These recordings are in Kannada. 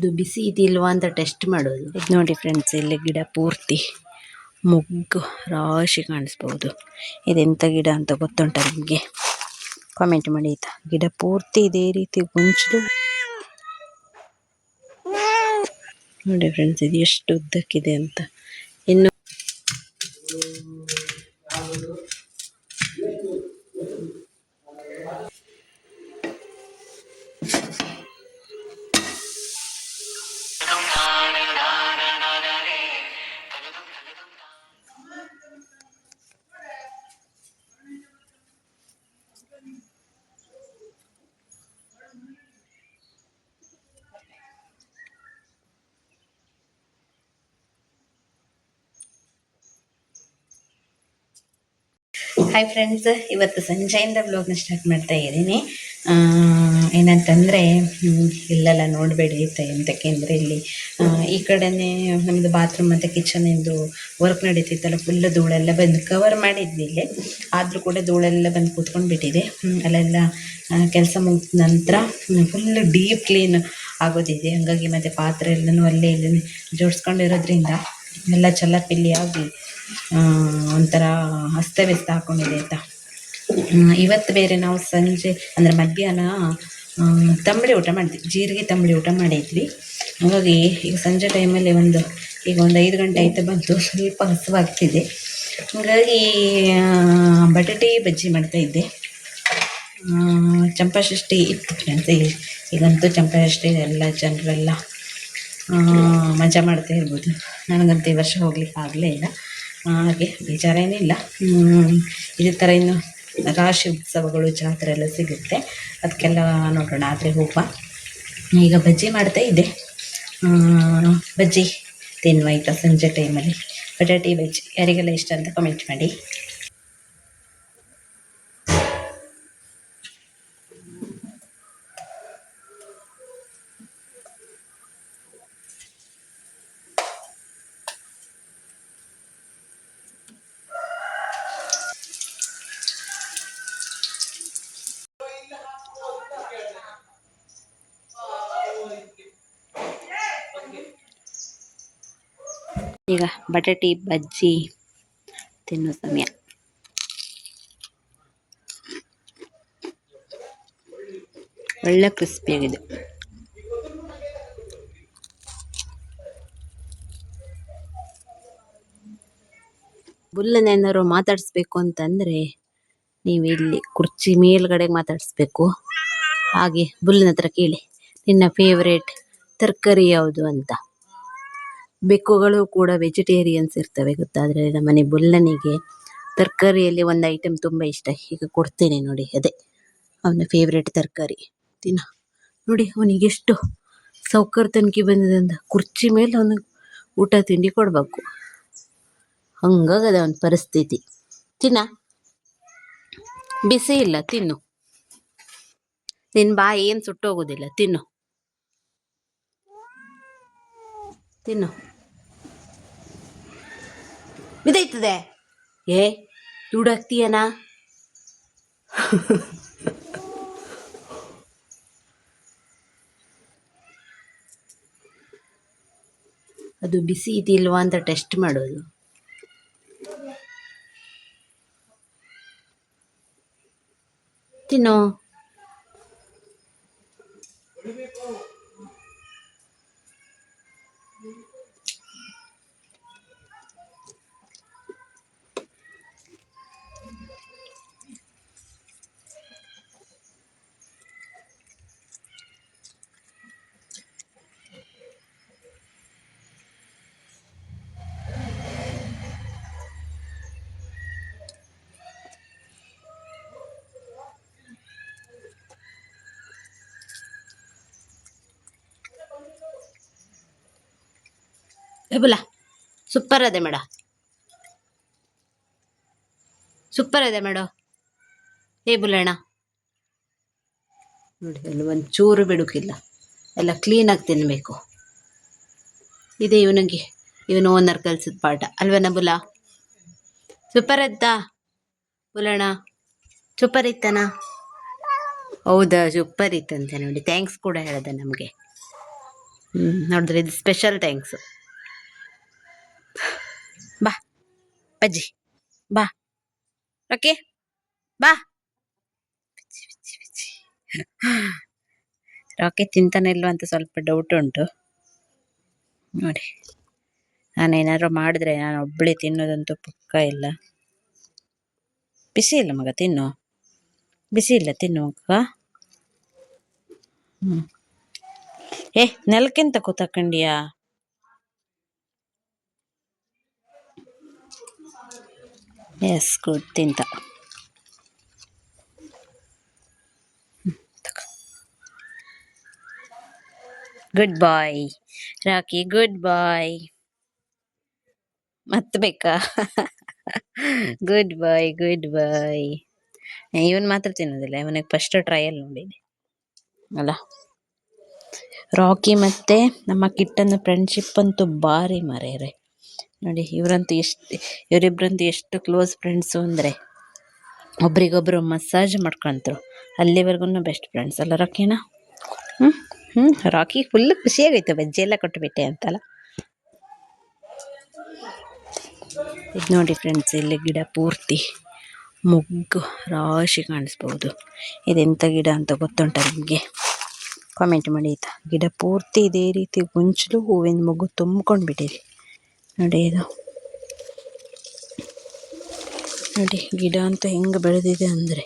ಅದು ಬಿಸಿ ಇದಿಲ್ವಾ ಅಂತ ಟೆಸ್ಟ್ ಮಾಡೋದು. ಇದು ನೋಡಿ ಫ್ರೆಂಡ್ಸ್, ಇಲ್ಲಿ ಗಿಡ ಪೂರ್ತಿ ಮೊಗ್ಗು ರಾಶಿ ಕಾಣಿಸ್ಬೋದು. ಇದೆಂಥ ಗಿಡ ಅಂತ ಗೊತ್ತುಂಟ ನಿಮಗೆ? ಕಾಮೆಂಟ್ ಮಾಡಿ ಆಯ್ತಾ. ಗಿಡ ಪೂರ್ತಿ ಇದೇ ರೀತಿ ಗುಂಚಲು ನೋಡಿ ಫ್ರೆಂಡ್ಸ್, ಇದು ಎಷ್ಟು ಉದ್ದಕ್ಕಿದೆ ಅಂತ. ಇನ್ನು ಹಾಯ್ ಫ್ರೆಂಡ್ಸ್, ಇವತ್ತು ಸಂಜೆಯಿಂದ ಬ್ಲಾಗ್ನ ಸ್ಟಾರ್ಟ್ ಮಾಡ್ತಾ ಇದ್ದೀನಿ. ಏನಂತಂದರೆ ಇಲ್ಲೆಲ್ಲ ನೋಡಬೇಡಿ ಎಂತಕ್ಕೆ ಅಂದರೆ, ಇಲ್ಲಿ ಈ ಕಡೆನೇ ನಮ್ಮದು ಬಾತ್ರೂಮ್ ಮತ್ತು ಕಿಚನಿಂದು ವರ್ಕ್ ನಡೀತಿತ್ತಲ್ಲ, ಫುಲ್ ಧೂಳೆಲ್ಲ ಬಂದು ಕವರ್ ಮಾಡಿದ್ವಿ ಇಲ್ಲೇ. ಆದರೂ ಕೂಡ ಧೂಳೆಲ್ಲ ಬಂದು ಕೂತ್ಕೊಂಡು ಬಿಟ್ಟಿದೆ. ಅಲ್ಲೆಲ್ಲ ಕೆಲಸ ಮುಗಿದ ನಂತರ ಫುಲ್ ಡೀಪ್ ಕ್ಲೀನ್ ಆಗೋದಿದೆ. ಹಾಗಾಗಿ ಮತ್ತು ಪಾತ್ರೆ ಎಲ್ಲನೂ ಅಲ್ಲೇ ಇಲ್ಲೇ ಜೋಡಿಸ್ಕೊಂಡಿರೋದ್ರಿಂದ ಎಲ್ಲ ಚಲ್ಲಪಿಲ್ಲಿ ಆಗಿ ಒಂಥರ ಅಸ್ತವ್ಯಸ್ತ ಹಾಕ್ಕೊಂಡಿದೆ ಆಯಿತಾ. ಇವತ್ತು ಬೇರೆ ನಾವು ಸಂಜೆ ಅಂದರೆ ಮಧ್ಯಾಹ್ನ ತಂಬಳಿ ಊಟ ಮಾಡಿದ್ವಿ, ಜೀರಿಗೆ ತಂಬಳಿ ಊಟ ಮಾಡಿದ್ವಿ. ಹಾಗಾಗಿ ಈಗ ಸಂಜೆ ಟೈಮಲ್ಲಿ ಈಗ ಒಂದು 5 ಗಂಟೆ ಆಯಿತು ಬಂತು, ಸ್ವಲ್ಪ ಹಸುವಾಗ್ತಿದೆ. ಹಾಗಾಗಿ ಬಟಾಟೆ ಬಜ್ಜಿ ಮಾಡ್ತಾಯಿದ್ದೆ. ಚಂಪಾಷಷ್ಠಿ ಇತ್ತು ಫ್ರೆಂಡ್ಸ್. ಈಗಂತೂ ಚಂಪಾಷಷ್ಠಿ ಎಲ್ಲ ಜನರೆಲ್ಲ ಮಜಾ ಮಾಡ್ತಾ ಇರ್ಬೋದು. ನನಗಂತೂ ಈ ವರ್ಷ ಹೋಗ್ಲಿಕ್ಕೆ ಆಗಲೇ ಇಲ್ಲ, ಹಾಗೆ ಬೇಜಾರೇನಿಲ್ಲ. ಇದೇ ಥರ ಇನ್ನು ರಾಶಿ ಉತ್ಸವಗಳು, ಜಾತ್ರೆ ಎಲ್ಲ ಸಿಗುತ್ತೆ, ಅದಕ್ಕೆಲ್ಲ ನೋಡೋಣ. ಆದರೆ ಹೋಗುವ. ಈಗ ಬಜ್ಜಿ ಮಾಡ್ತಾ ಇದ್ದೆ. ಬಜ್ಜಿ ತಿನ್ನುವ ಆಯಿತಾ ಸಂಜೆ ಟೈಮಲ್ಲಿ. ಬಟಾಟೆ ಬಜ್ಜಿ ಯಾರಿಗೆಲ್ಲ ಇಷ್ಟ ಅಂತ ಕಮೆಂಟ್ ಮಾಡಿ. ಈಗ ಬಟಾಟೆ ಬಜ್ಜಿ ತಿನ್ನೋ ಸಮಯ. ಒಳ್ಳೆ ಕ್ರಿಸ್ಪಿಯಾಗಿದೆ. ಬುಲ್ಲನ್ನೇನಾದ್ರು ಮಾತಾಡಿಸ್ಬೇಕು ಅಂತಂದರೆ ನೀವು ಇಲ್ಲಿ ಕುರ್ಚಿ ಮೇಲ್ಗಡೆ ಮಾತಾಡಿಸ್ಬೇಕು. ಹಾಗೆ ಬುಲ್ಲನ ಹತ್ರ ಕೇಳಿ, ನಿನ್ನ ಫೇವ್ರೇಟ್ ತರಕಾರಿ ಯಾವುದು ಅಂತ. ಬೆಕ್ಕುಗಳು ಕೂಡ ವೆಜಿಟೇರಿಯನ್ಸ್ ಇರ್ತವೆ ಗೊತ್ತಾದರೆ. ನಮ್ಮನೆ ಬುಲ್ಲನಿಗೆ ತರಕಾರಿಯಲ್ಲಿ ಒಂದು ಐಟಮ್ ತುಂಬ ಇಷ್ಟ. ಈಗ ಕೊಡ್ತೇನೆ ನೋಡಿ, ಅದೇ ಅವನ ಫೇವ್ರೇಟ್ ತರಕಾರಿ. ನೋಡಿ ಅವನಿಗೆ ಎಷ್ಟು ಸೌಕರ್ಯ ತನಕ ಬಂದಿದೆ ಅಂತ. ಕುರ್ಚಿ ಮೇಲೆ ಅವನಿಗೆ ಊಟ ತಿಂಡಿ ಕೊಡಬೇಕು, ಹಂಗಾಗದ ಅವನ ಪರಿಸ್ಥಿತಿ. ಬಿಸಿ ಇಲ್ಲ, ತಿನ್ನು. ನಿನ್ನ ಬಾಯಿ ಏನು ಸುಟ್ಟೋಗೋದಿಲ್ಲ, ತಿನ್ನು. ಬಿದ್ದೈತದೆ. ದುಡಾಕ್ತೀಯನಾ? ಅದು ಬಿಸಿ ಇದಿಲ್ವಾ ಅಂತ ಟೆಸ್ಟ್ ಮಾಡೋದು. ತಿನ್ನು. ಬುಲ್ಲ ಸೂಪರ್ ಅದೇ ಮೇಡ, ಸೂಪರ್ ಅದೇ ಮೇಡ. ಬುಲ್ಲಣ್ಣ ನೋಡಿ, ಅಲ್ಲಿ ಒಂಚೂರು ಬಿಡುಕಿಲ್ಲ, ಎಲ್ಲ ಕ್ಲೀನಾಗಿ ತಿನ್ನಬೇಕು. ಇದೆ ಇವನು ಓನರ್ ಕಲ್ಸಿದ ಪಾಠ ಅಲ್ವನ ಬುಲ್ಲ? ಸೂಪರ್ ಇತ್ತಾ ಬುಲ್ಲಣ್ಣ? ಸೂಪರ್ ಇತ್ತನ? ಹೌದಾ, ಸೂಪರ್ ಇತ್ತಂತೆ ನೋಡಿ. ಥ್ಯಾಂಕ್ಸ್ ಕೂಡ ಹೇಳ್ದೆ ನಮಗೆ. ನೋಡಿದ್ರೆ ಇದು ಸ್ಪೆಷಲ್ ಥ್ಯಾಂಕ್ಸ್. ಬಾ ಬಜ್ಜಿ ಬಾ. ಓಕೆ ಬಾ. ರಾಕಿ ತಿಂತಾನೆ ಇಲ್ವ ಅಂತ ಸ್ವಲ್ಪ ಡೌಟ್ ಉಂಟು ನೋಡಿ. ನಾನೇನಾದ್ರು ಮಾಡಿದ್ರೆ ನಾನು ಒಬ್ಬಳೇ ತಿನ್ನೋದಂತೂ ಪಕ್ಕ ಇಲ್ಲ. ಬಿಸಿ ಇಲ್ಲ ಮಗ, ತಿನ್ನು. ಬಿಸಿ ಇಲ್ಲ, ತಿನ್ನು ಮಗ. ನೆಲಕ್ಕೆಂತ ಕೂತಕೊಂಡಿಯಾ? ಎಸ್ ಗುಡ್, ತಿಂತ. ಗುಡ್ ಬಾಯ್ ರಾಕಿ, ಗುಡ್ ಬಾಯ್. ಮತ್ತೆ ಬೇಕಾ? ಗುಡ್ ಬಾಯ್ ಗುಡ್ ಬಾಯ್. ಇವನ್ ಮಾತ್ರ ತಿನ್ನೋದಿಲ್ಲ, ಇವನಿಗೆ ಫಸ್ಟ್ ಟ್ರಯಲ್ ನೋಡಿದೆ ಅಲ್ಲ. ರಾಕಿ ಮತ್ತೆ ನಮ್ಮ ಕಿಟ್ಟನ ಫ್ರೆಂಡ್ಶಿಪ್ ಅಂತೂ ಭಾರಿ ಮರೆಯರೆ ನೋಡಿ. ಇವರಿಬ್ರಂತೂ ಎಷ್ಟು ಕ್ಲೋಸ್ ಫ್ರೆಂಡ್ಸು ಅಂದರೆ ಒಬ್ರಿಗೊಬ್ರು ಮಸಾಜ್ ಮಾಡ್ಕೊಂತರು. ಅಲ್ಲಿವರೆಗೂ ಬೆಸ್ಟ್ ಫ್ರೆಂಡ್ಸ್ ಅಲ್ಲ ರಾಕಿನ. ರಾಕಿ ಫುಲ್ ಖುಷಿಯಾಗೈತೆ ಬಜ್ಜಿ ಎಲ್ಲ ಕೊಟ್ಟುಬಿಟ್ಟೆ ಅಂತಲ್ಲ. ಇದು ನೋಡಿ ಫ್ರೆಂಡ್ಸ್, ಇಲ್ಲಿ ಗಿಡ ಪೂರ್ತಿ ಮೊಗ್ಗು ರಾಶಿ ಕಾಣಿಸ್ಬೋದು. ಇದೆಂಥ ಗಿಡ ಅಂತ ಗೊತ್ತುಂಟ ನಿಮಗೆ? ಕಾಮೆಂಟ್ ಮಾಡಿ ಆಯಿತಾ. ಗಿಡ ಪೂರ್ತಿ ಇದೇ ರೀತಿ ಗೊಂಚಲು ಹೂವಿನ ಮೊಗ್ಗು ತುಂಬ್ಕೊಂಡು ಬಿಟ್ಟಿದೆ ನೋಡಿ. ಇದು ನೋಡಿ ಗಿಡ ಅಂತ ಹೆಂಗೆ ಬೆಳೆದಿದೆ ಅಂದರೆ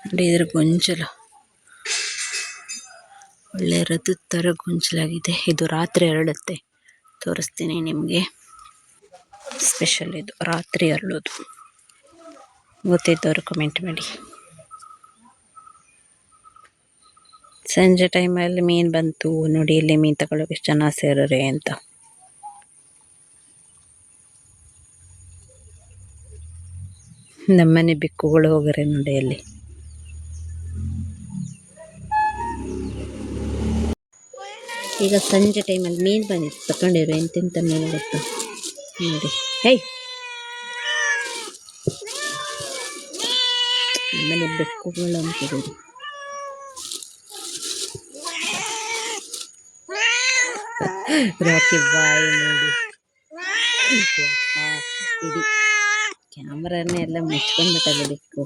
ನೋಡಿ. ಇದ್ರ ಗೊಂಚಲು ಒಳ್ಳೆ ರಥದ ಥರ ಗೊಂಚಲಾಗಿದೆ. ಇದು ರಾತ್ರಿ ಅರಳುತ್ತೆ, ತೋರಿಸ್ತೀನಿ ನಿಮಗೆ. ಸ್ಪೆಷಲ್ ಇದು ರಾತ್ರಿ ಅರಳೋದು. ಗೊತ್ತಿದ್ದವರು ಕಮೆಂಟ್ ಮಾಡಿ. ಸಂಜೆ ಟೈಮಲ್ಲಿ ಮೀನು ಬಂತು ನೋಡಿ. ಇಲ್ಲಿ ಮೀನು ತಗೊಳ್ಳೋಕೆ ಎಷ್ಟು ಜನ ಸೇರೋರೆ ಅಂತ. ನಮ್ಮನೆ ಬೆಕ್ಕುಗಳು ಹೋಗರೆ ನೋಡಿ ಅಲ್ಲಿ. ಈಗ ಸಂಜೆ ಟೈಮಲ್ಲಿ ಮೀನು ಬಂದಿತ್ತು, ತಗೊಂಡಿರೋ ಎಂತೆಂಥ ಮೀನು ಗೊತ್ತು ನೋಡಿ. ನಮ್ಮನೆ ಬೆಕ್ಕುಗಳು ಅಂತಿರೋದು. ರಾಕಿ ಬಾಯಿ ನೋಡಿ. ಇಡೀ ಕ್ಯಾಮ್ರಾನೇ ಎಲ್ಲ ಮುಚ್ಕೊಂಡ್ಬಿಟ್ಟಲ್ಲ ಬೆಕ್ಕು.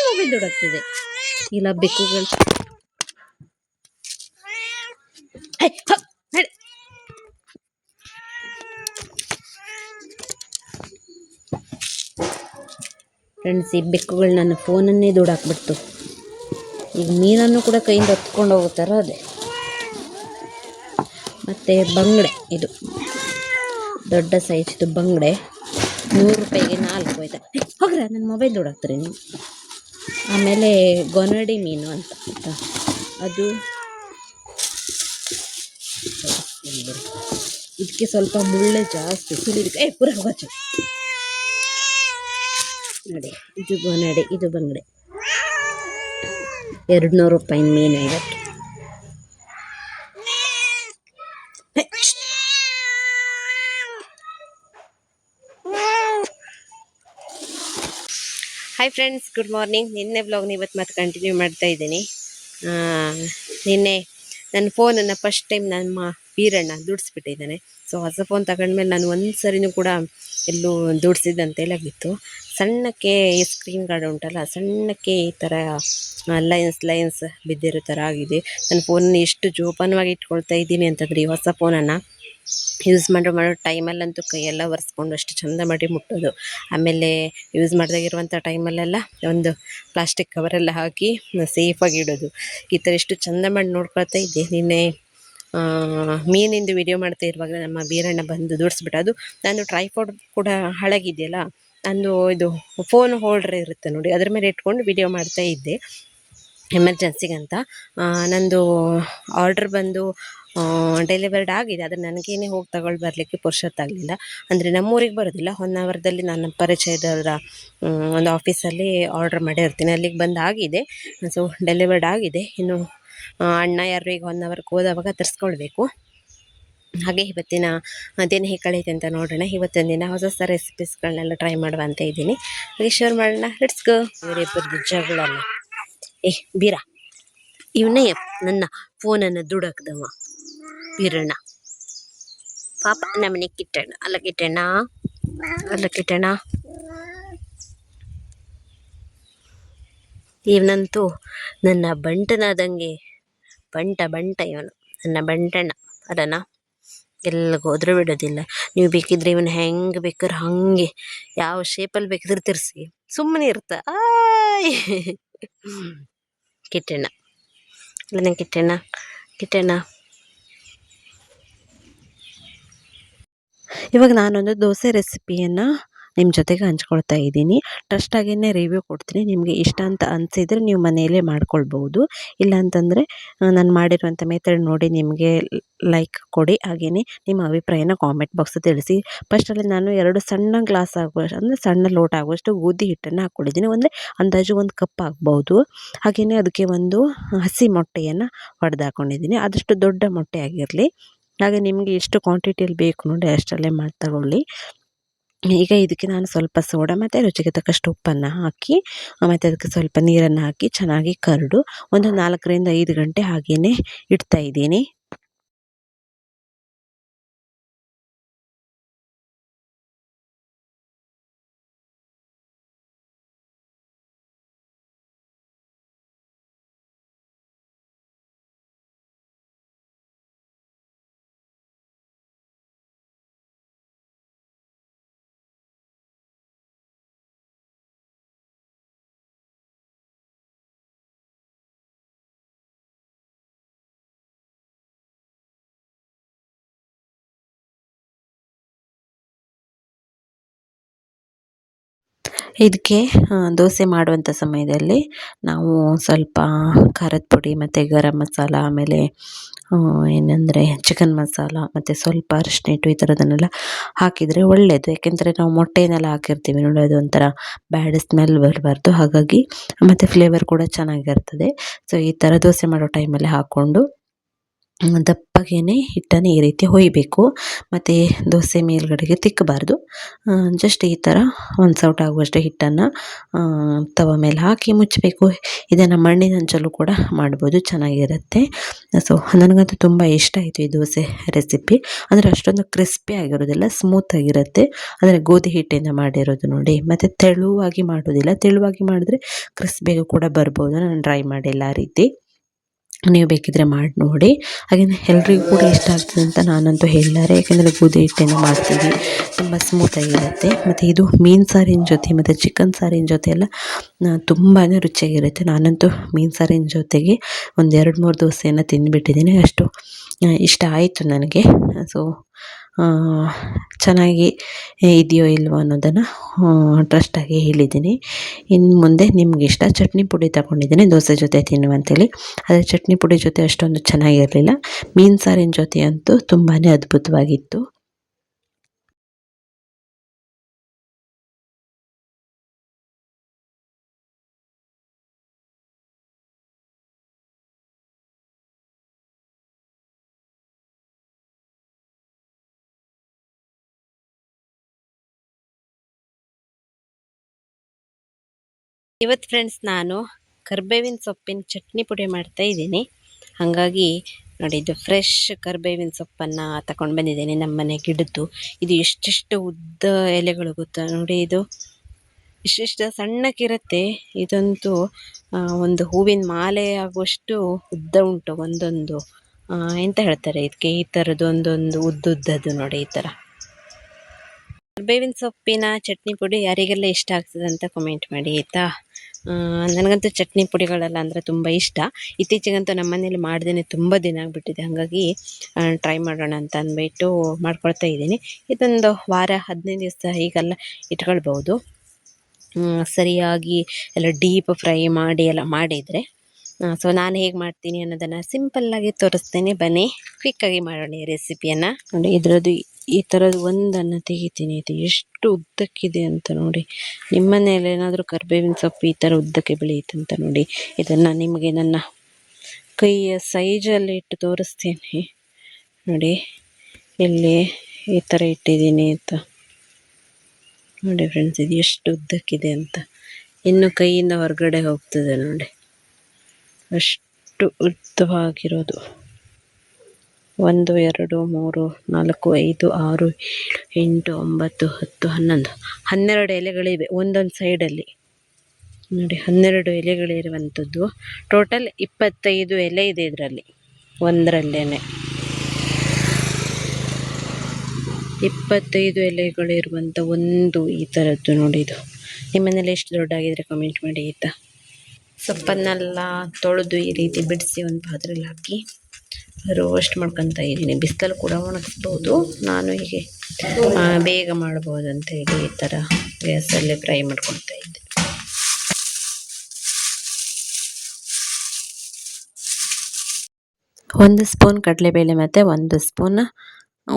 ಮೊಬೈಲ್ ದೊಡ್ಡಾಗ್ತದೆ ಇಲ್ಲ ಬೆಕ್ಕುಗಳು. ಫ್ರೆಂಡ್ಸ್, ಈ ಬೆಕ್ಕುಗಳು ನನ್ನ ಫೋನನ್ನೇ ದೂಡಾಕ್ಬಿಡ್ತು. ಈಗ ಮೀನನ್ನು ಕೂಡ ಕೈಯಿಂದ ಹೊತ್ಕೊಂಡು ಹೋಗುತ್ತಾರ ಅದೇ. ಮತ್ತು ಬಂಗಡೆ, ಇದು ದೊಡ್ಡ ಸೈಜ್ ಇದು ಬಂಗಡೆ 100 ರೂಪಾಯಿಗೆ 4 ಆಯ್ತಾ. ಹೋಗ್ರ, ನನ್ನ ಮೊಬೈಲ್ ದೂಡಾಕ್ತಾರೆ ನೀವು. ಆಮೇಲೆ ಗೊನಡಿ ಮೀನು ಅಂತ ಅದು ಇದಕ್ಕೆ ಸ್ವಲ್ಪ ಮುಳ್ಳೆ ಜಾಸ್ತಿ ಸುಲಿದಕ್ಕೆ ಪೂರ ಹೋಗಚ್ಚು ನೋಡಿ. ಇದು ಗೊನಡಿ, ಇದು ಬಂಗಡೆ 200 ರೂಪಾಯಿ ಮೀನು. ಇವತ್ತು ಹಾಯ್ ಫ್ರೆಂಡ್ಸ್, ಗುಡ್ ಮಾರ್ನಿಂಗ್. ನಿನ್ನೆ ವ್ಲಾಗ್ನ ಇವತ್ತು ಮತ್ತೆ ಕಂಟಿನ್ಯೂ ಮಾಡ್ತಾ ಇದ್ದೀನಿ. ನಿನ್ನೆ ನನ್ನ ಫೋನನ್ನು ಫಸ್ಟ್ ಟೈಮ್ ನಮ್ಮ ವೀರಣ್ಣ ದುಡಿಸ್ಬಿಟ್ಟಿದ್ದಾನೆ. ಸೊ ಹೊಸ ಫೋನ್ ತಗೊಂಡ್ಮೇಲೆ ನಾನು ಒಂದು ಸರಿನೂ ಕೂಡ ಎಲ್ಲೂ ದುಡಿಸಿದ್ದಂತೇಲಾಗಿತ್ತು. ಸಣ್ಣಕ್ಕೆ ಈ ಸ್ಕ್ರೀನ್ ಗಾರ್ಡ್ ಉಂಟಲ್ಲ, ಸಣ್ಣಕ್ಕೆ ಈ ಥರ ಲೈನ್ಸ್ ಬಿದ್ದಿರೋ ಥರ ಆಗಿದೆ. ನನ್ನ ಫೋನನ್ನು ಎಷ್ಟು ಜೋಪಾನವಾಗಿ ಇಟ್ಕೊಳ್ತಾ ಇದ್ದೀನಿ ಅಂತಂದರೆ, ಈ ಹೊಸ ಫೋನನ್ನು ಯೂಸ್ ಮಾಡೋ ಟೈಮಲ್ಲಂತೂ ಕೈಯೆಲ್ಲ ಒರೆಸ್ಕೊಂಡು ಅಷ್ಟು ಚೆಂದ ಮಾಡಿ ಮುಟ್ಟೋದು. ಆಮೇಲೆ ಯೂಸ್ ಮಾಡ್ದಾಗಿರುವಂಥ ಟೈಮಲ್ಲೆಲ್ಲ ಒಂದು ಪ್ಲಾಸ್ಟಿಕ್ ಕವರೆಲ್ಲ ಹಾಕಿ ಸೇಫಾಗಿ ಇಡೋದು. ಈ ಥರ ಎಷ್ಟು ಚೆಂದ ಮಾಡಿ ನೋಡ್ಕೊಳ್ತಾ ಇದ್ದೆ. ನಿನ್ನೆ ಮೀನಿಂದು ವಿಡಿಯೋ ಮಾಡ್ತಾ ಇರುವಾಗ ನಮ್ಮ ಬೀರಣ್ಣ ಬಂದು ದುಡಿಸ್ಬಿಟ್ಟು, ಅದು ನಾನು ಟ್ರೈಪಾಡ್ ಕೂಡ ಹಳಗಿದೆಯಲ್ಲ, ನಂದು ಇದು ಫೋನ್ ಹೋಲ್ಡ್ರ್ ಇರುತ್ತೆ ನೋಡಿ, ಅದ್ರ ಮೇಲೆ ಇಟ್ಕೊಂಡು ವಿಡಿಯೋ ಮಾಡ್ತಾ ಇದ್ದೆ ಎಮರ್ಜೆನ್ಸಿಗಂತ. ನಂದು ಆರ್ಡ್ರ್ ಬಂದು ಡೆಲಿವರ್ಡ್ ಆಗಿದೆ, ಆದರೆ ನನಗೇನೆ ಹೋಗಿ ತಗೊಳ್ಳಿ ಬರಲಿಕ್ಕೆ ಪುರ್ಸೊತ್ತಾಗಲಿಲ್ಲ. ಅಂದರೆ ನಮ್ಮೂರಿಗೆ ಬರೋದಿಲ್ಲ, ಹೊನ್ನಾವರದಲ್ಲಿ ನನ್ನ ಪರಿಚಯದವರ ಒಂದು ಆಫೀಸಲ್ಲಿ ಆರ್ಡ್ರ್ ಮಾಡಿರ್ತೀನಿ, ಅಲ್ಲಿಗೆ ಬಂದು ಆಗಿದೆ. ಸೊ ಡೆಲಿವರ್ಡ್ ಆಗಿದೆ. ಇನ್ನು ಅಣ್ಣ ಯಾರು ಈಗ 1 ಅವರ್ಗೆ ಹೋದವಾಗ ತರಿಸ್ಕೊಳ್ಬೇಕು. ಹಾಗೆ ಇವತ್ತಿನ ದಿನ ಹೇಗೆ ಕಳೀತೆ ಅಂತ ನೋಡೋಣ. ಇವತ್ತಿನ ದಿನ ಹೊಸ ಹೊಸ ರೆಸಿಪೀಸ್ಗಳನ್ನೆಲ್ಲ ಟ್ರೈ ಮಾಡುವ ಅಂತ ಇದ್ದೀನಿ. ಹಾಗೆ ಶೇರ್ ಮಾಡೋಣ. Let's go. ಇವರಿಬ್ಬರದ್ದು ಜಗಳಲ್ಲ. ಬೀರ ಇವನೇ ನನ್ನ ಫೋನನ್ನು ದುಡಕ್ದವ ಬೀರಣ್ಣ ಪಾಪ ನಮ್ಮನೆ ಕಿಟ್ಟಣ್ಣ ಅಲ್ಲ ಕಿಟ್ಟಣ್ಣ ಅಲ್ಲ ಕಿಟ್ಟಣ್ಣ. ಇವನಂತೂ ನನ್ನ ಬಂಟನಾದಂಗೆ ಬಂಟ ಇವನು ನನ್ನ ಬಂಟಣ್ಣ ಅಲ್ಲನ. ಎಲ್ಲಿಗೋದ್ರೂ ಬಿಡೋದಿಲ್ಲ. ನೀವು ಬೇಕಿದ್ರೆ ಇವನು ಹೆಂಗೆ ಬೇಕಾದ್ರೆ ಹಾಗೆ ಯಾವ ಶೇಪಲ್ಲಿ ಬೇಕಿದ್ರೆ ತಿರ್ಸಿ ಸುಮ್ಮನೆ ಇರ್ತ ಆಯ್ ಕಿಟ್ಟಣ್ಣ ಅಲ್ಲನ ಕಿಟ್ಟಣ್ಣ ಕಿಟ್ಟಣ್ಣ. ಇವಾಗ ನಾನೊಂದು ದೋಸೆ ರೆಸಿಪಿಯನ್ನು ನಿಮ್ಮ ಜೊತೆಗೆ ಹಂಚ್ಕೊಳ್ತಾ ಇದ್ದೀನಿ. ಟ್ರಸ್ಟಾಗಿಯೇ ರಿವ್ಯೂ ಕೊಡ್ತೀನಿ. ನಿಮಗೆ ಇಷ್ಟ ಅಂತ ಅನಿಸಿದರೆ ನೀವು ಮನೆಯಲ್ಲೇ ಮಾಡ್ಕೊಳ್ಬೋದು. ಇಲ್ಲಾಂತಂದರೆ ನಾನು ಮಾಡಿರುವಂಥ ಮೆಥಡ್ ನೋಡಿ ನಿಮಗೆ ಲೈಕ್ ಕೊಡಿ. ಹಾಗೆಯೇ ನಿಮ್ಮ ಅಭಿಪ್ರಾಯನ ಕಾಮೆಂಟ್ ಬಾಕ್ಸ್ ತಿಳಿಸಿ. ಫಸ್ಟಲ್ಲಿ ನಾನು 2 ಸಣ್ಣ ಗ್ಲಾಸ್ ಆಗುವಷ್ಟು ಅಂದರೆ ಸಣ್ಣ ಲೋಟ ಆಗುವಷ್ಟು ಗೋಧಿ ಹಿಟ್ಟನ್ನು ಹಾಕ್ಕೊಂಡಿದ್ದೀನಿ. ಅಂದರೆ ಅಂದಾಜು 1 ಕಪ್ ಆಗ್ಬೋದು. ಹಾಗೆಯೇ ಅದಕ್ಕೆ ಒಂದು ಹಸಿ ಮೊಟ್ಟೆಯನ್ನು ಹೊಡೆದು ಹಾಕ್ಕೊಂಡಿದ್ದೀನಿ. ಆದಷ್ಟು ದೊಡ್ಡ ಮೊಟ್ಟೆ ಆಗಿರಲಿ. ಹಾಗೆ ನಿಮಗೆ ಎಷ್ಟು ಕ್ವಾಂಟಿಟಿಯಲ್ಲಿ ಬೇಕು ನೋಡಿ ಅಷ್ಟರಲ್ಲೇ ಮಾಡಿ ತಗೊಳ್ಳಿ. ಈಗ ಇದಕ್ಕೆ ನಾನು ಸ್ವಲ್ಪ ಸೋಡಾ ಮತ್ತು ರುಚಿಗೆ ತಕ್ಕಷ್ಟು ಉಪ್ಪನ್ನು ಹಾಕಿ ಮತ್ತು ಅದಕ್ಕೆ ಸ್ವಲ್ಪ ನೀರನ್ನು ಹಾಕಿ ಚೆನ್ನಾಗಿ ಕರಡು ಒಂದು 4 ರಿಂದ 5 ಗಂಟೆ ಹಾಗೆಯೇ ಇಡ್ತಾ ಇದ್ದೀನಿ. ಇದಕ್ಕೆ ದೋಸೆ ಮಾಡುವಂಥ ಸಮಯದಲ್ಲಿ ನಾವು ಸ್ವಲ್ಪ ಖಾರದ ಪುಡಿ ಮತ್ತು ಗರಂ ಮಸಾಲ ಆಮೇಲೆ ಏನಂದರೆ ಚಿಕನ್ ಮಸಾಲ ಮತ್ತು ಸ್ವಲ್ಪ ಅರಿಶಿನ ಹಿಟ್ಟು ಈ ಥರದನ್ನೆಲ್ಲ ಹಾಕಿದರೆ ಒಳ್ಳೆಯದು. ಯಾಕೆಂದರೆ ನಾವು ಮೊಟ್ಟೆನೆಲ್ಲ ಹಾಕಿರ್ತೀವಿ ನೋಡಿ, ಅದು ಒಂಥರ ಬ್ಯಾಡ್ ಸ್ಮೆಲ್ ಬರಬಾರ್ದು. ಹಾಗಾಗಿ ಮತ್ತು ಫ್ಲೇವರ್ ಕೂಡ ಚೆನ್ನಾಗಿರ್ತದೆ. ಸೊ ಈ ಥರ ದೋಸೆ ಮಾಡೋ ಟೈಮಲ್ಲಿ ಹಾಕ್ಕೊಂಡು ದಪ್ಪಗೇ ಹಿಟ್ಟನ್ನು ಈ ರೀತಿ ಹೊಯ್ಬೇಕು. ಮತ್ತು ದೋಸೆ ಮೇಲ್ಗಡೆಗೆ ತಿಕ್ಕಬಾರ್ದು. ಜಸ್ಟ್ ಈ ಥರ 1 ಸೌಟ್ ಆಗುವಷ್ಟು ಹಿಟ್ಟನ್ನು ತವ ಮೇಲೆ ಹಾಕಿ ಮುಚ್ಚಬೇಕು. ಇದನ್ನು ಮಣ್ಣಿನ ಹಂಚಲ್ಲೂ ಕೂಡ ಮಾಡ್ಬೋದು, ಚೆನ್ನಾಗಿರುತ್ತೆ. ಸೊ ನನಗಂತೂ ತುಂಬ ಇಷ್ಟ ಆಯಿತು ಈ ದೋಸೆ ರೆಸಿಪಿ. ಅಂದರೆ ಅಷ್ಟೊಂದು ಕ್ರಿಸ್ಪಿ ಆಗಿರೋದಿಲ್ಲ, ಸ್ಮೂತಾಗಿರುತ್ತೆ. ಅಂದರೆ ಗೋಧಿ ಹಿಟ್ಟಿಂದ ಮಾಡಿರೋದು ನೋಡಿ. ಮತ್ತು ತೆಳುವಾಗಿ ಮಾಡೋದಿಲ್ಲ. ತೆಳುವಾಗಿ ಮಾಡಿದ್ರೆ ಕ್ರಿಸ್ಪಿಗೆ ಕೂಡ ಬರ್ಬೋದು. ನಾನು ಟ್ರೈ ಮಾಡಿಲ್ಲ ಆ ರೀತಿ. ನೀವು ಬೇಕಿದ್ರೆ ಮಾಡಿ ನೋಡಿ. ಹಾಗೆಯೇ ಎಲ್ರಿಗೂ ಕೂಡ ಇಷ್ಟ ಆಗ್ತದೆ ಅಂತ ನಾನಂತೂ ಹೇಳಲಾರೆ. ಯಾಕೆಂದರೆ ಗೋಧಿ ಹಿಟ್ಟಿಂದ ಮಾಡ್ತೀವಿ, ತುಂಬ ಸ್ಮೂತಾಗಿರುತ್ತೆ. ಮತ್ತು ಇದು ಮೀನು ಸಾರಿನ ಜೊತೆ ಮತ್ತು ಚಿಕನ್ ಸಾರಿನ ಜೊತೆ ಎಲ್ಲ ತುಂಬಾ ರುಚಿಯಾಗಿರುತ್ತೆ. ನಾನಂತೂ ಮೀನು ಸಾರಿನ ಜೊತೆಗೆ ಒಂದು 2-3 ದೋಸೆಯನ್ನು ತಿಂದುಬಿಟ್ಟಿದ್ದೀನಿ. ಅಷ್ಟು ಇಷ್ಟ ಆಯಿತು ನನಗೆ. ಸೊ ಚೆನ್ನಾಗಿ ಇದೆಯೋ ಇಲ್ವೋ ಅನ್ನೋದನ್ನು ಟ್ರಸ್ಟಾಗಿ ಹೇಳಿದ್ದೀನಿ. ಇನ್ನು ಮುಂದೆ ನಿಮ್ಗೆ ಇಷ್ಟ ಚಟ್ನಿ ಪುಡಿ ತಗೊಂಡಿದ್ದೀನಿ ದೋಸೆ ಜೊತೆ ತಿನ್ನುವಂತೇಳಿ. ಆದರೆ ಚಟ್ನಿ ಪುಡಿ ಜೊತೆ ಅಷ್ಟೊಂದು ಚೆನ್ನಾಗಿರಲಿಲ್ಲ. ಮೀನು ಸಾರಿನ ಜೊತೆ ಅಂತೂ ತುಂಬಾ ಅದ್ಭುತವಾಗಿತ್ತು. ಇವತ್ತು ಫ್ರೆಂಡ್ಸ್ ನಾನು ಕರ್ಬೇವಿನ ಸೊಪ್ಪಿನ ಚಟ್ನಿ ಪುಡಿ ಮಾಡ್ತಾ ಇದ್ದೀನಿ. ಹಾಗಾಗಿ ನೋಡಿ, ಇದು ಫ್ರೆಶ್ ಕರ್ಬೇವಿನ ಸೊಪ್ಪನ್ನು ತಗೊಂಡು ಬಂದಿದ್ದೇನೆ ನಮ್ಮ ಮನೆ ಗಿಡದ್ದು. ಇದು ಎಷ್ಟೆಷ್ಟು ಉದ್ದ ಎಲೆಗಳು ಗೊತ್ತಾ ನೋಡಿ. ಇದು ಇಷ್ಟಿಷ್ಟು ಸಣ್ಣಕ್ಕಿರುತ್ತೆ. ಇದಂತೂ ಒಂದು ಹೂವಿನ ಮಾಲೆ ಆಗುವಷ್ಟು ಉದ್ದ ಉಂಟು ಒಂದೊಂದು. ಎಂತ ಹೇಳ್ತಾರೆ ಇದಕ್ಕೆ, ಈ ಥರದ್ದು ಒಂದೊಂದು ಉದ್ದುದ್ದದ್ದು ನೋಡಿ ಈ ಥರ. ಕರ್ಬೇವಿನ ಸೊಪ್ಪಿನ ಚಟ್ನಿ ಪುಡಿ ಯಾರಿಗೆಲ್ಲ ಇಷ್ಟ ಆಗ್ತದೆ ಅಂತ ಕಮೆಂಟ್ ಮಾಡಿ ಆಯಿತಾ. ನನಗಂತೂ ಚಟ್ನಿ ಪುಡಿಗಳೆಲ್ಲ ಅಂದರೆ ತುಂಬ ಇಷ್ಟ. ಇತ್ತೀಚೆಗಂತೂ ನಮ್ಮ ಮನೇಲಿ ಮಾಡ್ದೇ ತುಂಬ ದಿನ ಆಗಿಬಿಟ್ಟಿದೆ. ಹಾಗಾಗಿ ಟ್ರೈ ಮಾಡೋಣ ಅಂತ ಅಂದ್ಬಿಟ್ಟು ಮಾಡ್ಕೊಳ್ತಾ ಇದ್ದೀನಿ. ಇದೊಂದು ವಾರ 15 ದಿವಸ ಹೀಗೆಲ್ಲ ಇಟ್ಕೊಳ್ಬೋದು. ಸರಿಯಾಗಿ ಎಲ್ಲ ಡೀಪ್ ಫ್ರೈ ಮಾಡಿ ಎಲ್ಲ ಮಾಡಿದರೆ. ಸೊ ನಾನು ಹೇಗೆ ಮಾಡ್ತೀನಿ ಅನ್ನೋದನ್ನು ಸಿಂಪಲ್ಲಾಗಿ ತೋರಿಸ್ತೇನೆ. ಬನ್ನಿ ಕ್ವಿಕ್ಕಾಗಿ ಮಾಡೋಣ ಈ ರೆಸಿಪಿಯನ್ನು. ನೋಡಿ, ಇದರದ್ದು ಈ ಥರದ್ದು ಒಂದನ್ನು ತೆಗಿತೀನಿ. ಇದು ಎಷ್ಟು ಉದ್ದಕ್ಕಿದೆ ಅಂತ ನೋಡಿ. ನಿಮ್ಮ ಮನೇಲಿ ಏನಾದರೂ ಕರ್ಬೇವಿನ ಸೊಪ್ಪು ಈ ಥರ ಉದ್ದಕ್ಕೆ ಬೆಳೆಯುತ್ತಂತ ನೋಡಿ. ಇದನ್ನು ನಿಮಗೆ ನನ್ನ ಕೈಯ ಸೈಜಲ್ಲಿ ಇಟ್ಟು ತೋರಿಸ್ತೇನೆ ನೋಡಿ. ಇಲ್ಲಿ ಈ ಥರ ಇಟ್ಟಿದ್ದೀನಿ ಅಂತ ನೋಡಿ ಫ್ರೆಂಡ್ಸ್. ಇದು ಎಷ್ಟು ಉದ್ದಕ್ಕಿದೆ ಅಂತ. ಇನ್ನು ಕೈಯಿಂದ ಹೊರಗಡೆ ಹೋಗ್ತದೆ ನೋಡಿ, ಅಷ್ಟು ಉದ್ದ ಉದ್ದವಾಗಿರೋದು 1 2 3 4 5 6 7 8 9 10 11 ಎಲೆಗಳಿವೆ ಒಂದೊಂದು ಸೈಡಲ್ಲಿ ನೋಡಿ. 12 ಎಲೆಗಳಿರುವಂಥದ್ದು. ಟೋಟಲ್ 25 ಎಲೆ ಇದೆ ಇದರಲ್ಲಿ, ಒಂದರಲ್ಲೇನೆ 25 ಎಲೆಗಳಿರುವಂಥ ಒಂದು ಈ ಥರದ್ದು ನೋಡಿ. ಇದು ನಿಮ್ಮನೇಲಿ ಎಷ್ಟು ದೊಡ್ಡಾಗಿದ್ರೆ ಕಮೆಂಟ್ ಮಾಡಿ ಆಯಿತಾ. ಸೊಪ್ಪನ್ನೆಲ್ಲ ತೊಳೆದು ಈ ರೀತಿ ಬಿಡಿಸಿ ಒಂದು ಪಾತ್ರೆಯಲ್ಲಿ ಹಾಕಿ ರೋಸ್ಟ್ ಮಾಡ್ಕೊತಾ ಇದ್ದೀನಿ. ಬಿಸಿಲಲ್ಲಿ ಕೂಡ ಒಣಗಿಸ್ಬೋದು, ನಾನು ಹೀಗೆ ಬೇಗ ಮಾಡ್ಬೋದು ಅಂತ ಹೇಳಿ ಈ ಥರ ಗ್ಯಾಸಲ್ಲೇ ಫ್ರೈ ಮಾಡ್ಕೊಳ್ತಾ ಇದ್ದೆ. ಒಂದು ಸ್ಪೂನ್ ಕಡಲೆಬೇಳೆ ಮತ್ತು 1 ಸ್ಪೂನ್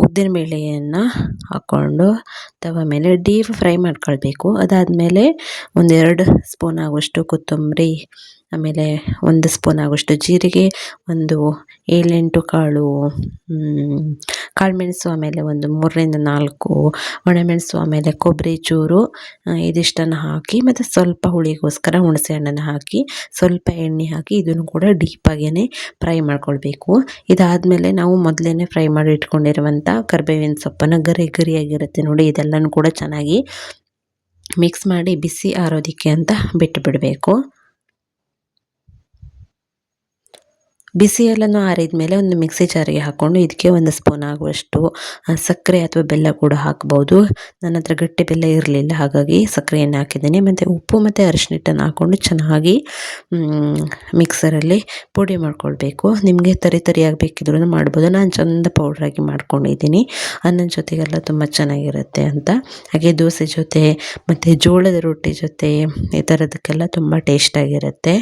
ಉದ್ದಿನಬೇಳೆಯನ್ನು ಹಾಕ್ಕೊಂಡು ತವ ಮೇಲೆ ಡೀಪ್ ಫ್ರೈ ಮಾಡ್ಕೊಳ್ಬೇಕು. ಅದಾದಮೇಲೆ 1-2 ಸ್ಪೂನ್ ಆಗುವಷ್ಟು ಕೊತ್ತಂಬರಿ, ಆಮೇಲೆ 1 ಸ್ಪೂನ್ ಆಗುವಷ್ಟು ಜೀರಿಗೆ, ಒಂದು 7-8 ಕಾಳುಮೆಣಸು, ಆಮೇಲೆ ಒಂದು 3-4 ಒಣಮೆಣಸು, ಆಮೇಲೆ ಕೊಬ್ಬರಿ ಚೂರು, ಇದಿಷ್ಟನ್ನು ಹಾಕಿ ಮತ್ತು ಸ್ವಲ್ಪ ಹುಳಿಗೋಸ್ಕರ ಹುಣಸೆ ಹಣ್ಣನ್ನು ಹಾಕಿ ಸ್ವಲ್ಪ ಎಣ್ಣೆ ಹಾಕಿ ಇದನ್ನು ಕೂಡ ಡೀಪಾಗೇ ಫ್ರೈ ಮಾಡ್ಕೊಳ್ಬೇಕು. ಇದಾದಮೇಲೆ ನಾವು ಮೊದಲೇ ಫ್ರೈ ಮಾಡಿ ಇಟ್ಕೊಂಡಿರುವಂಥ ಕರಿಬೇವಿನ ಸೊಪ್ಪನ್ನು ಗರಿಯಾಗಿರುತ್ತೆ ನೋಡಿ, ಇದೆಲ್ಲನೂ ಕೂಡ ಚೆನ್ನಾಗಿ ಮಿಕ್ಸ್ ಮಾಡಿ ಬಿಸಿ ಆರೋದಕ್ಕೆ ಅಂತ ಬಿಟ್ಟು ಬಿಡಬೇಕು. ಬಿಸಿ ಎಲ್ಲನೂ ಆರಿದ ಮೇಲೆ ಒಂದು ಮಿಕ್ಸಿ ಜಾರಿಗೆ ಹಾಕ್ಕೊಂಡು ಇದಕ್ಕೆ 1 ಸ್ಪೂನ್ ಆಗುವಷ್ಟು ಸಕ್ಕರೆ ಅಥವಾ ಬೆಲ್ಲ ಕೂಡ ಹಾಕ್ಬೋದು. ನನ್ನ ಹತ್ರ ಗಟ್ಟಿ ಬೆಲ್ಲ ಇರಲಿಲ್ಲ, ಹಾಗಾಗಿ ಸಕ್ಕರೆಯನ್ನು ಹಾಕಿದ್ದೀನಿ. ಮತ್ತು ಉಪ್ಪು ಮತ್ತು ಅರಿಶಿನ ಹಿಟ್ಟನ್ನು ಹಾಕ್ಕೊಂಡು ಚೆನ್ನಾಗಿ ಮಿಕ್ಸರಲ್ಲಿ ಪುಡಿ ಮಾಡ್ಕೊಳ್ಬೇಕು. ನಿಮಗೆ ತರಿಯಾಗಿ ಬೇಕಿದ್ರೂ ಮಾಡ್ಬೋದು. ನಾನು ಚಂದ ಪೌಡ್ರಾಗಿ ಮಾಡ್ಕೊಂಡಿದ್ದೀನಿ. ಅನ್ನದ ಜೊತೆಗೆಲ್ಲ ತುಂಬ ಚೆನ್ನಾಗಿರುತ್ತೆ ಅಂತ. ಹಾಗೆ ದೋಸೆ ಜೊತೆ ಮತ್ತು ಜೋಳದ ರೊಟ್ಟಿ ಜೊತೆ ಈ ಥರದಕ್ಕೆಲ್ಲ ತುಂಬ ಟೇಸ್ಟಾಗಿರುತ್ತೆ.